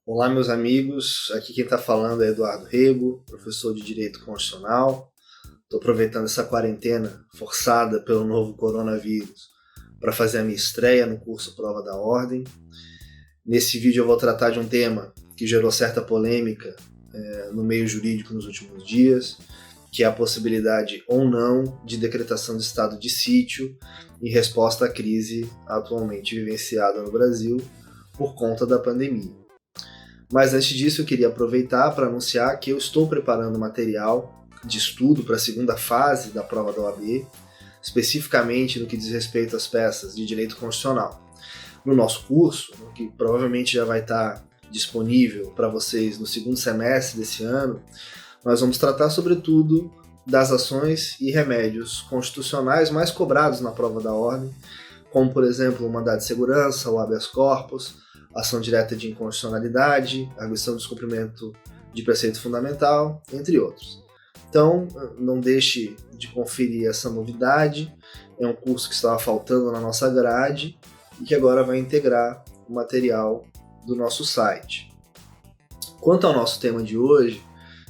Olá, meus amigos. Aqui quem está falando é Eduardo Rego, professor de Direito Constitucional. Estou aproveitando essa quarentena forçada pelo novo coronavírus para fazer a minha estreia no curso Prova da Ordem. Nesse vídeo eu vou tratar de um tema que gerou certa polêmica no meio jurídico nos últimos dias, que é a possibilidade ou não de decretação de estado de sítio em resposta à crise atualmente vivenciada no Brasil por conta da pandemia. Mas antes disso eu queria aproveitar para anunciar que eu estou preparando material de estudo para a segunda fase da prova da OAB, especificamente no que diz respeito às peças de direito constitucional. No nosso curso, que provavelmente já vai estar disponível para vocês no segundo semestre desse ano, nós vamos tratar sobretudo das ações e remédios constitucionais mais cobrados na prova da ordem, como por exemplo o mandado de segurança, o habeas corpus, ação direta de inconstitucionalidade, arguição de descumprimento de preceito fundamental, entre outros. Então, não deixe de conferir essa novidade, é um curso que estava faltando na nossa grade e que agora vai integrar o material do nosso site. Quanto ao nosso tema de hoje,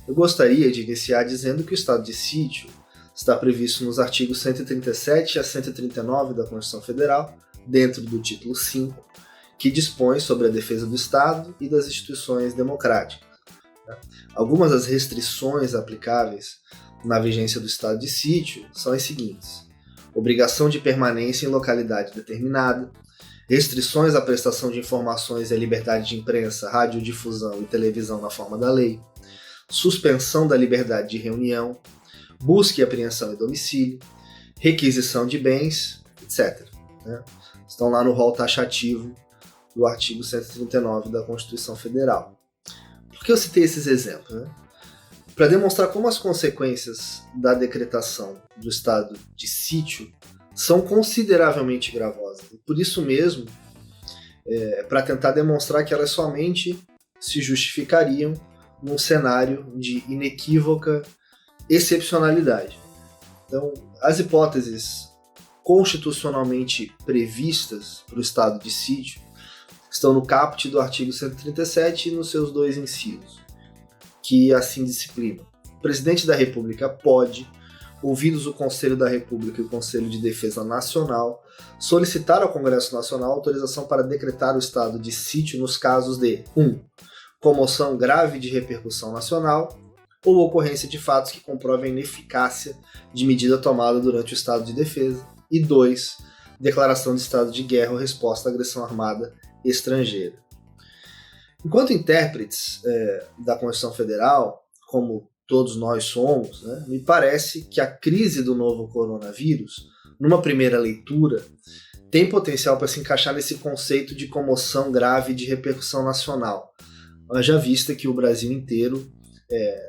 eu gostaria de iniciar dizendo que o estado de sítio está previsto nos artigos 137 a 139 da Constituição Federal, dentro do título 5, que dispõe sobre a defesa do Estado e das instituições democráticas. Algumas das restrições aplicáveis na vigência do estado de sítio são as seguintes: obrigação de permanência em localidade determinada, restrições à prestação de informações e à liberdade de imprensa, radiodifusão e televisão na forma da lei, suspensão da liberdade de reunião, busca e apreensão em domicílio, requisição de bens, etc. Estão lá no rol taxativo do artigo 139 da Constituição Federal. Por que eu citei esses exemplos? Para demonstrar como as consequências da decretação do estado de sítio são consideravelmente gravosas. E por isso mesmo, para tentar demonstrar que elas somente se justificariam num cenário de inequívoca excepcionalidade. Então, as hipóteses constitucionalmente previstas para o estado de sítio estão no caput do artigo 137 e nos seus dois incisos, que assim disciplinam. O presidente da República pode, ouvidos o Conselho da República e o Conselho de Defesa Nacional, solicitar ao Congresso Nacional autorização para decretar o estado de sítio nos casos de 1. Comoção grave de repercussão nacional ou ocorrência de fatos que comprovem a ineficácia de medida tomada durante o estado de defesa, e 2. Declaração de estado de guerra ou resposta à agressão armada estrangeira. Enquanto intérpretes da Constituição Federal, como todos nós somos, me parece que a crise do novo coronavírus, numa primeira leitura, tem potencial para se encaixar nesse conceito de comoção grave de repercussão nacional, haja vista que o Brasil inteiro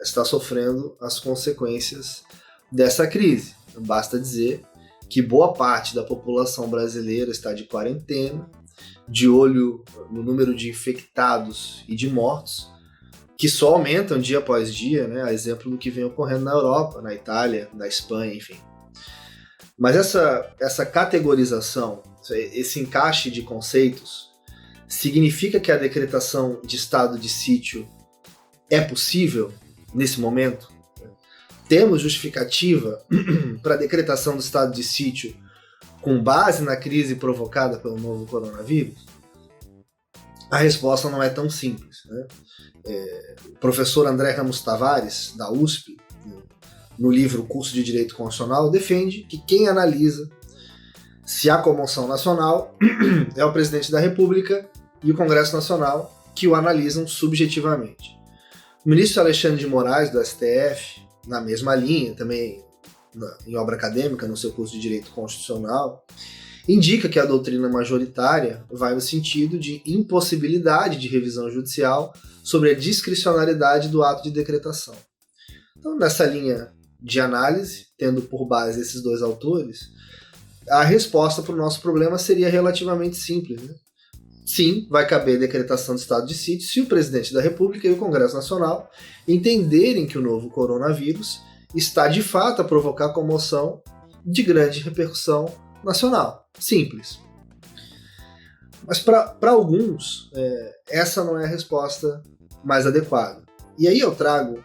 está sofrendo as consequências dessa crise. Basta dizer que boa parte da população brasileira está de quarentena, de olho no número de infectados e de mortos, que só aumentam dia após dia, a exemplo do que vem ocorrendo na Europa, na Itália, na Espanha, enfim. Mas essa categorização, esse encaixe de conceitos, significa que a decretação de estado de sítio é possível nesse momento? Temos justificativa para a decretação do estado de sítio com base na crise provocada pelo novo coronavírus? A resposta não é tão simples. O professor André Ramos Tavares, da USP, no livro Curso de Direito Constitucional, defende que quem analisa se há comoção nacional é o presidente da República e o Congresso Nacional, que o analisam subjetivamente. O ministro Alexandre de Moraes, do STF, na mesma linha, também em obra acadêmica, no seu curso de Direito Constitucional, indica que a doutrina majoritária vai no sentido de impossibilidade de revisão judicial sobre a discricionariedade do ato de decretação. Então, nessa linha de análise, tendo por base esses dois autores, a resposta para o nosso problema seria relativamente simples. Sim, vai caber decretação de estado de sítio se o presidente da República e o Congresso Nacional entenderem que o novo coronavírus está de fato a provocar comoção de grande repercussão nacional. Simples. Mas para alguns, essa não é a resposta mais adequada. E aí eu trago,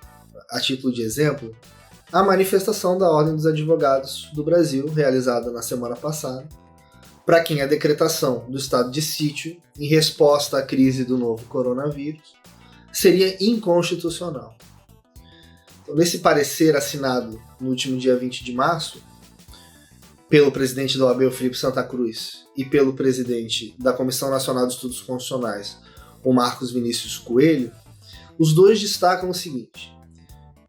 a título de exemplo, a manifestação da Ordem dos Advogados do Brasil, realizada na semana passada, para quem a decretação do estado de sítio, em resposta à crise do novo coronavírus, seria inconstitucional. Então, nesse parecer assinado no último dia 20 de março, pelo presidente da OAB, o Felipe Santa Cruz, e pelo presidente da Comissão Nacional de Estudos Constitucionais, o Marcos Vinícius Coelho, os dois destacam o seguinte: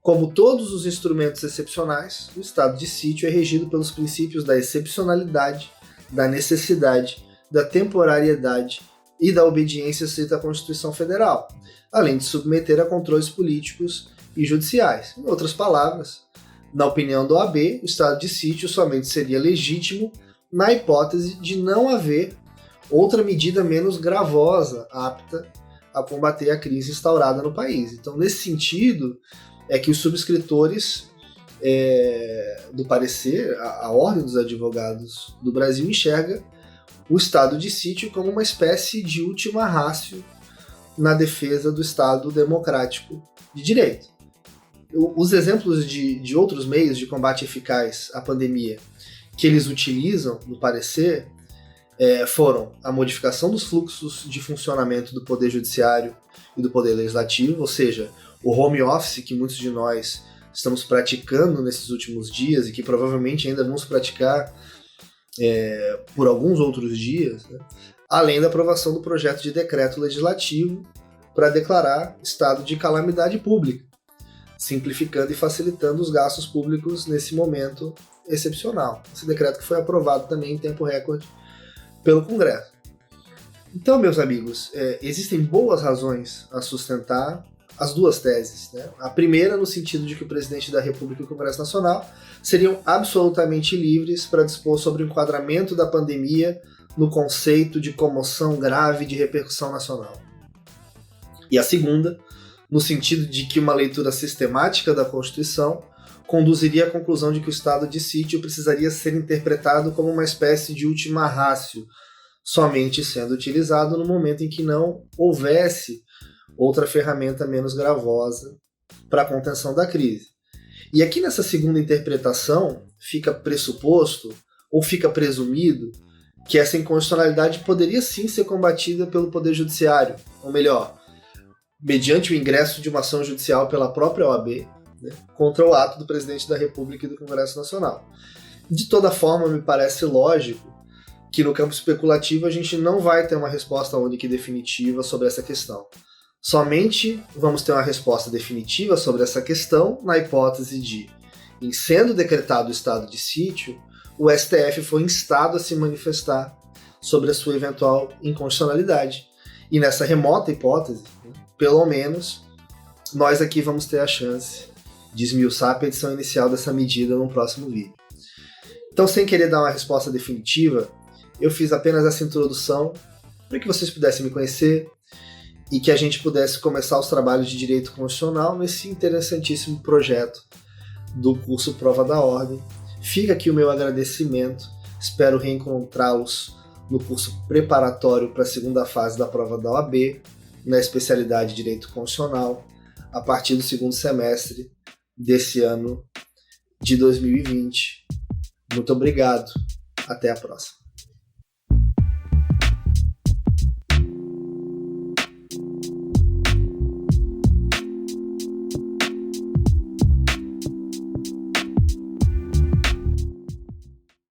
como todos os instrumentos excepcionais, o estado de sítio é regido pelos princípios da excepcionalidade, da necessidade, da temporariedade e da obediência estrita à Constituição Federal, além de submeter a controles políticos e judiciais. Em outras palavras, na opinião do OAB, o estado de sítio somente seria legítimo na hipótese de não haver outra medida menos gravosa apta a combater a crise instaurada no país. Então, nesse sentido, é que os subscritores do parecer, a Ordem dos Advogados do Brasil, enxerga o estado de sítio como uma espécie de última ratio na defesa do Estado democrático de direito. Os exemplos de outros meios de combate eficaz à pandemia que eles utilizam no parecer foram a modificação dos fluxos de funcionamento do Poder Judiciário e do Poder Legislativo, ou seja, o home office que muitos de nós estamos praticando nesses últimos dias e que provavelmente ainda vamos praticar por alguns outros dias, né? Além da aprovação do projeto de decreto legislativo para declarar estado de calamidade pública, simplificando e facilitando os gastos públicos nesse momento excepcional. Esse decreto que foi aprovado também em tempo recorde pelo Congresso. Então, meus amigos, existem boas razões a sustentar as duas teses, né? A primeira no sentido de que o presidente da República e o Congresso Nacional seriam absolutamente livres para dispor sobre o enquadramento da pandemia no conceito de comoção grave de repercussão nacional. E a segunda, no sentido de que uma leitura sistemática da Constituição conduziria à conclusão de que o estado de sítio precisaria ser interpretado como uma espécie de última ratio, somente sendo utilizado no momento em que não houvesse outra ferramenta menos gravosa para a contenção da crise. E aqui nessa segunda interpretação fica pressuposto ou fica presumido que essa inconstitucionalidade poderia sim ser combatida pelo Poder Judiciário, ou melhor, mediante o ingresso de uma ação judicial pela própria OAB, né, contra o ato do presidente da República e do Congresso Nacional. De toda forma, me parece lógico que no campo especulativo a gente não vai ter uma resposta única e definitiva sobre essa questão. Somente vamos ter uma resposta definitiva sobre essa questão na hipótese de, em sendo decretado o estado de sítio, o STF foi instado a se manifestar sobre a sua eventual inconstitucionalidade. E nessa remota hipótese, pelo menos, nós aqui vamos ter a chance de esmiuçar a petição inicial dessa medida no próximo vídeo. Então, sem querer dar uma resposta definitiva, eu fiz apenas essa introdução para que vocês pudessem me conhecer e que a gente pudesse começar os trabalhos de direito constitucional nesse interessantíssimo projeto do curso Prova da Ordem. Fica aqui o meu agradecimento, espero reencontrá-los no curso preparatório para a segunda fase da prova da OAB, na especialidade de Direito Constitucional, a partir do segundo semestre desse ano de 2020. Muito obrigado, até a próxima.